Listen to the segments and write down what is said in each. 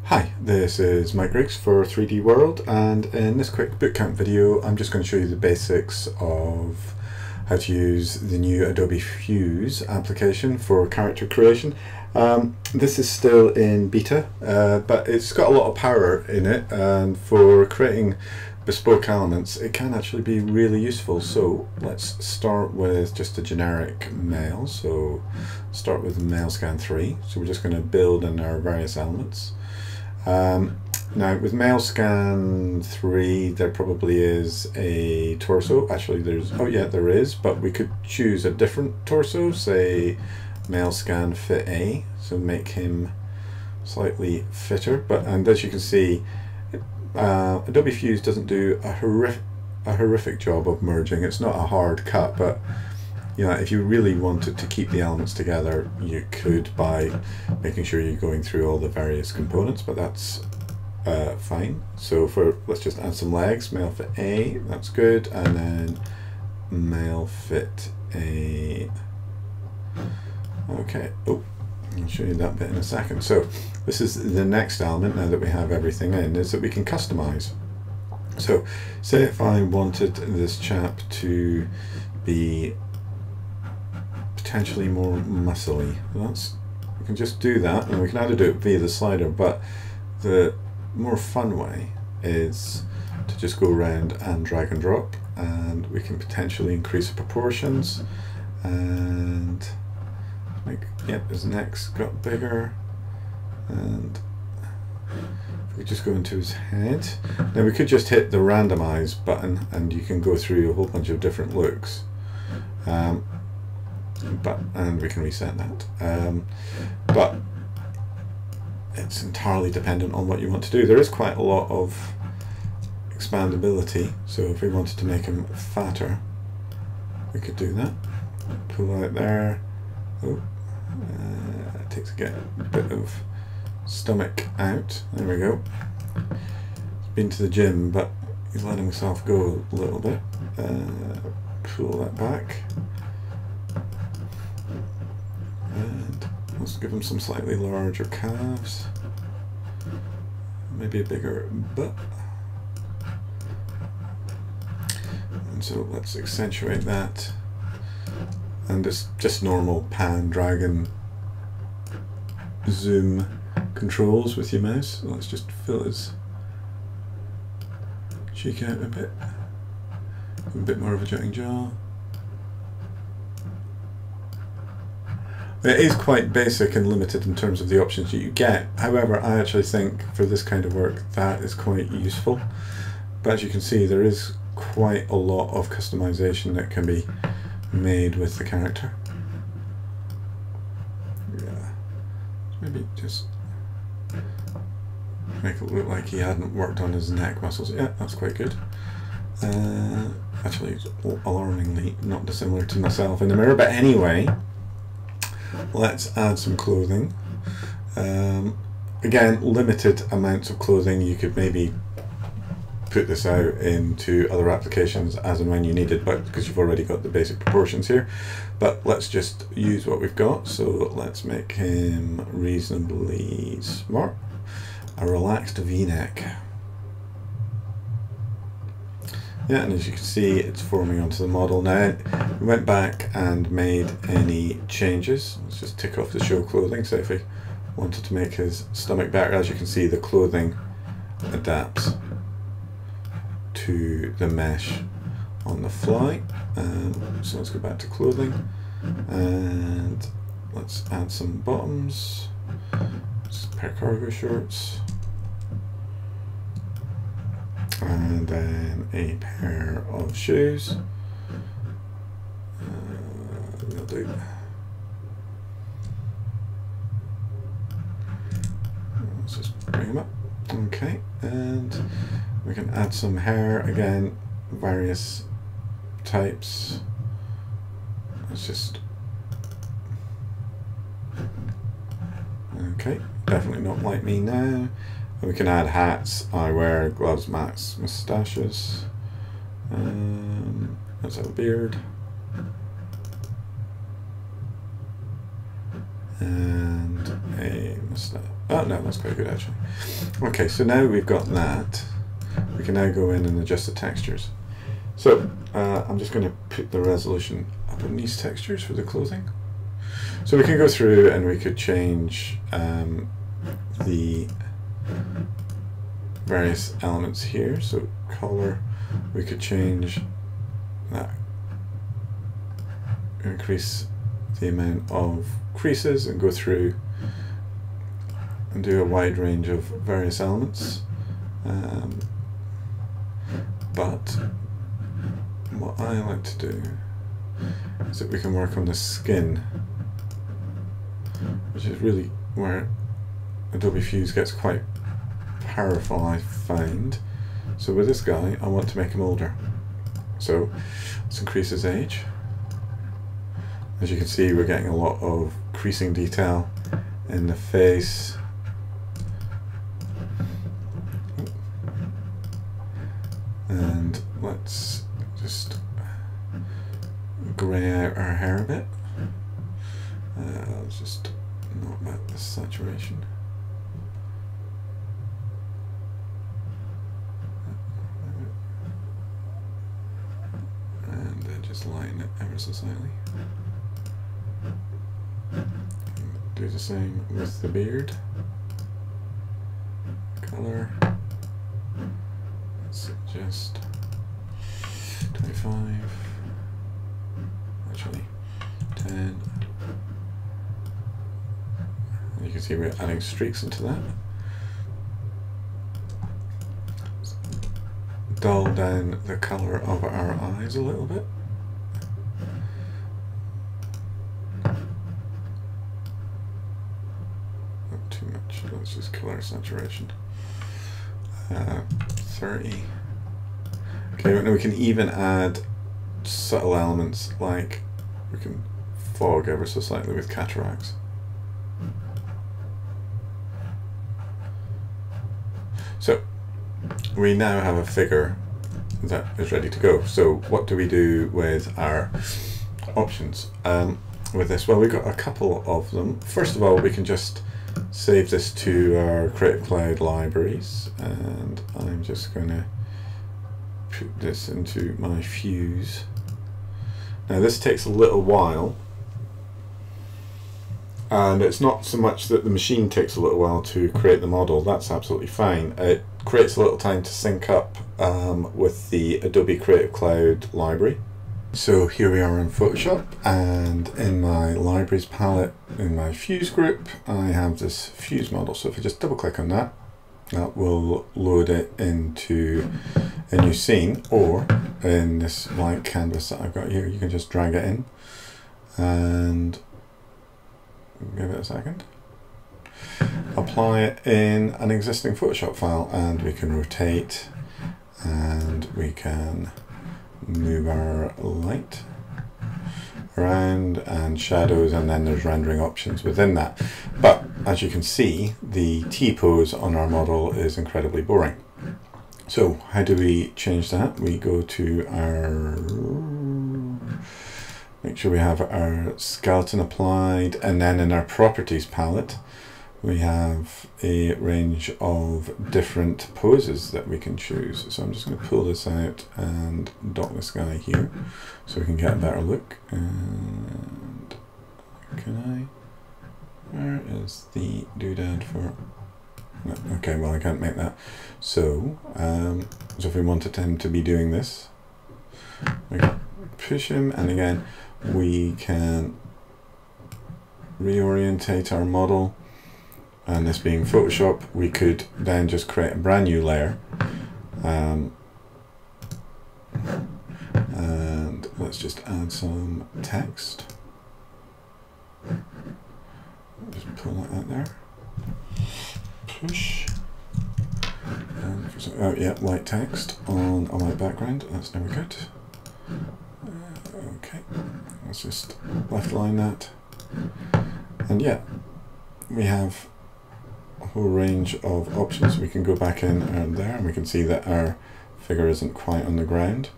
Hi, this is Mike Griggs for 3D World, and in this quick bootcamp video I'm just going to show you the basics of how to use the new Adobe Fuse application for character creation. This is still in beta, but it's got a lot of power in it, and for creating bespoke elements it can actually be really useful. So let's start with just a generic mail. So start with mail scan 3. So we're just going to build in our various elements. Now with mail scan 3 there probably is a torso. Actually there is, but we could choose a different torso, say mail scan fit A, so make him slightly fitter. And as you can see, Adobe Fuse doesn't do a horrific job of merging. It's not a hard cut, but you know, if you really wanted to keep the elements together, you could by making sure you're going through all the various components, but that's fine. So let's just add some legs. Male fit A, that's good, and then male fit A. Okay. Oh, I'll show you that bit in a second. So this is the next element, now that we have everything in, is that we can customize. So say if I wanted this chap to be potentially more muscly, we can just do that, and we can either do it via the slider, but the more fun way is to just go around and drag and drop, and we can potentially increase the proportions and make, yep, his neck's got bigger, and if we just go into his head, now we could just hit the randomize button and you can go through a whole bunch of different looks. And we can reset that, but it's entirely dependent on what you want to do. There is quite a lot of expandability, so if we wanted to make him fatter we could do that. Pull out there. Oh, it takes a bit of stomach out. There we go. He's been to the gym, but he's letting himself go a little bit. Pull that back. And let's give him some slightly larger calves, maybe a bigger butt, and so let's accentuate that, and just normal pan, drag and zoom controls with your mouse. Let's just fill his cheek out a bit more of a jutting jaw. It is quite basic and limited in terms of the options that you get. However, I actually think for this kind of work that is quite useful. But as you can see, there is quite a lot of customization that can be made with the character. Yeah, maybe just make it look like he hadn't worked on his neck muscles. Yeah, that's quite good. Actually, alarmingly not dissimilar to myself in the mirror, but anyway. Let's add some clothing. Again, limited amounts of clothing. You could maybe put this out into other applications as and when you need it, but because you've already got the basic proportions here. But let's just use what we've got. So let's make him reasonably smart. A relaxed V-neck. Yeah, and as you can see, it's forming onto the model now. We went back and made any changes. Let's just tick off the show clothing. So if we wanted to make his stomach better, as you can see, the clothing adapts to the mesh on the fly. So let's go back to clothing, and let's add some bottoms, just a pair of cargo shorts, and then a pair of shoes. We'll do. Let's just bring them up. Okay, and we can add some hair again, various types. Let's just. Okay, definitely not like me now. We can add hats, eyewear, gloves, masks, moustaches. Let's have a beard. And a Oh no, that's quite good actually. Okay, so now we've got that, we can now go in and adjust the textures. So I'm just going to put the resolution up on these textures for the clothing. So we can go through and we could change the various elements here. So color, we could change that, increase the amount of creases and go through and do a wide range of various elements. But what I like to do is that we can work on the skin, which is really where Adobe Fuse gets quite powerful, I find. So with this guy, I want to make him older. So let's increase his age. As you can see, we're getting a lot of creasing detail in the face. And let's just grey out our hair a bit. I'll just knock back the saturation. And then just lighten it ever so slightly. Do the same with the beard. Color. Let's just 25. Actually, 10. You can see we're adding streaks into that. Dull down the color of our eyes a little bit. Not too much, let's just color saturation. 30. Okay, now we can even add subtle elements, like we can fog ever so slightly with cataracts. So we now have a figure that is ready to go. So what do we do with our options with this? Well, we've got a couple of them. First of all, we can just save this to our Creative Cloud libraries, and I'm just going to put this into my Fuse. Now this takes a little while, and it's not so much that the machine takes a little while to create the model, that's absolutely fine. It creates a little time to sync up with the Adobe Creative Cloud library. So here we are in Photoshop, and in my libraries palette in my Fuse group I have this Fuse model. So if I just double click on that, that will load it into a new scene, or in this blank canvas that I've got here, you can just drag it in and give it a second. Apply it in an existing Photoshop file, and we can rotate and we can move our light around and shadows, and then there's rendering options within that. But as you can see, the T-pose on our model is incredibly boring. So how do we change that? We go to our, make sure we have our skeleton applied, and then in our properties palette we have a range of different poses that we can choose. So I'm just going to pull this out and dock this guy here so we can get a better look. And can I, where is the doodad for, no, okay, well I can't make that. So, so if we wanted him to be doing this, we can push him, and again we can reorientate our model. And this being Photoshop, we could then just create a brand new layer, and let's just add some text. Just pull that out there. Push. And oh yeah, white text on a white background. That's never good. Okay, let's just left line that, and yeah, we have a whole range of options. We can go back in and there, and we can see that our figure isn't quite on the ground.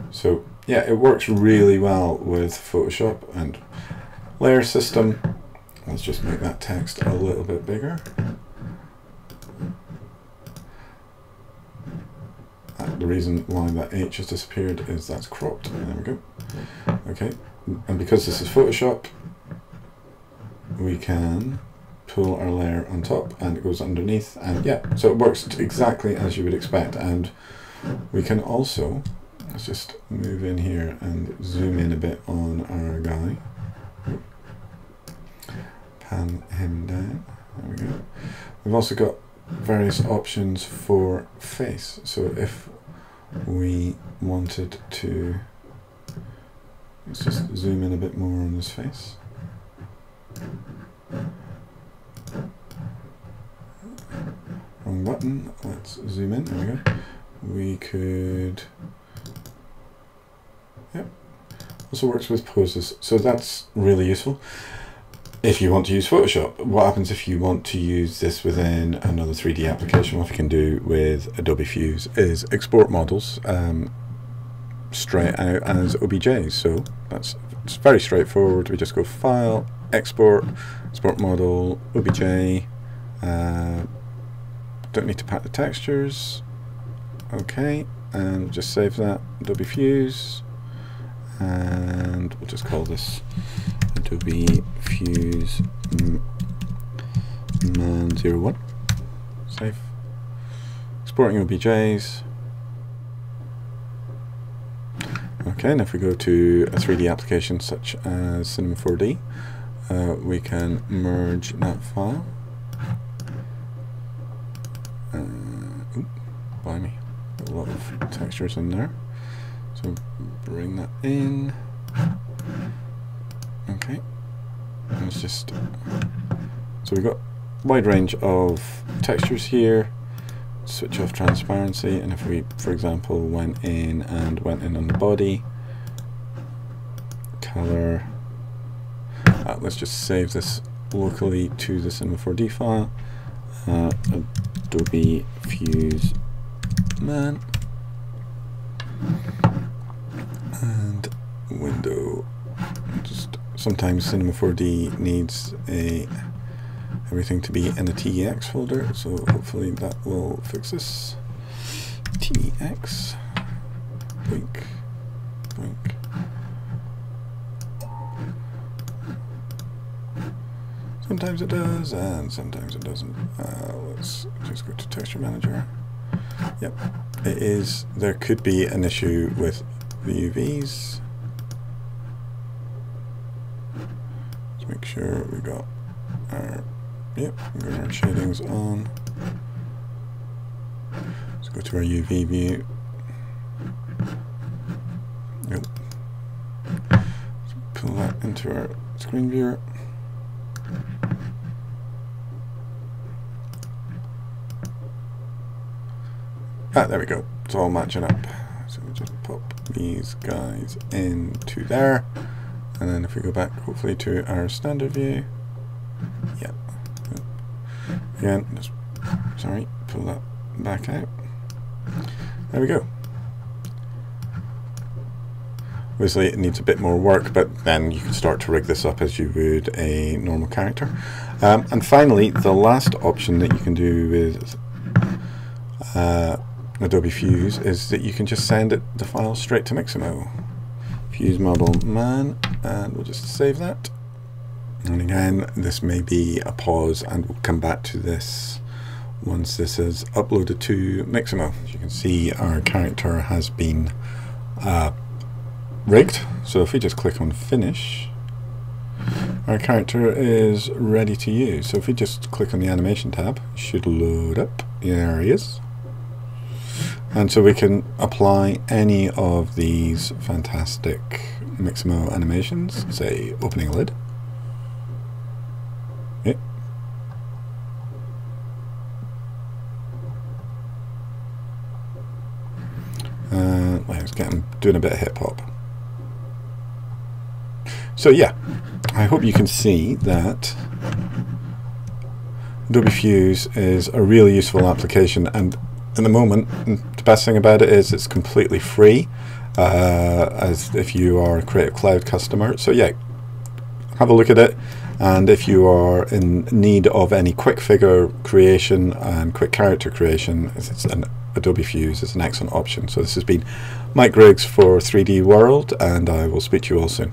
So yeah, it works really well with Photoshop and layer system. Let's just make that text a little bit bigger. The reason why that H has disappeared is that's cropped. There we go. Okay, and because this is Photoshop, we can pull our layer on top and it goes underneath, and yeah, so it works exactly as you would expect. And we can also, let's just move in here and zoom in a bit on our guy. Pan him down. There we go. We've also got various options for face. So if we wanted to, let's just zoom in a bit more on this face. Wrong button. Let's zoom in. There we go. We could, yep. Also works with poses, so that's really useful if you want to use Photoshop. What happens if you want to use this within another 3D application? What you can do with Adobe Fuse is export models straight out as OBJs. So it's very straightforward. We just go File, Export, Export Model, OBJ. Don't need to pack the textures. Okay, and just save that, Adobe Fuse, and we'll just call this Adobe Fuse Man01. Save. Exporting OBJs. Okay, and if we go to a 3D application such as Cinema 4D, we can merge that file. Blimey. A lot of textures in there, so bring that in. Okay, let's just, so we've got a wide range of textures here. Switch off transparency, and if we, for example, went in on the body, color, let's just save this locally to the Cinema 4D file, Adobe Fuse Man, and window. Just sometimes Cinema 4D needs everything to be in a TX folder, so hopefully that will fix this. TX, blink, blink. Sometimes it does, and sometimes it doesn't. Let's just go to Texture Manager. Yep, it is. There could be an issue with the UVs. Let's make sure we got our, yep, we got our shadings on. Let's go to our UV view. Yep. Let's pull that into our screen viewer. There we go. It's all matching up. So we just pop these guys into there, and then if we go back, hopefully to our standard view. Yeah. Again, just, sorry, pull that back out. There we go. Obviously, it needs a bit more work, but then you can start to rig this up as you would a normal character. And finally, the last option that you can do with Adobe Fuse is that you can just send the file straight to Mixamo. Fuse model man, and we'll just save that. And again, this may be a pause, and we'll come back to this once this is uploaded to Mixamo. As you can see, our character has been rigged. So if we just click on Finish, our character is ready to use. So if we just click on the Animation tab, it should load up. There he is. And so we can apply any of these fantastic Mixamo animations, say opening a lid. Yep. Let's get him doing a bit of hip hop. So yeah, I hope you can see that Adobe Fuse is a really useful application, and at the moment, the best thing about it is it's completely free, as if you are a Creative Cloud customer. So yeah, have a look at it. And if you are in need of any quick figure creation and quick character creation, Adobe Fuse is an excellent option. So this has been Mike Griggs for 3D World, and I will speak to you all soon.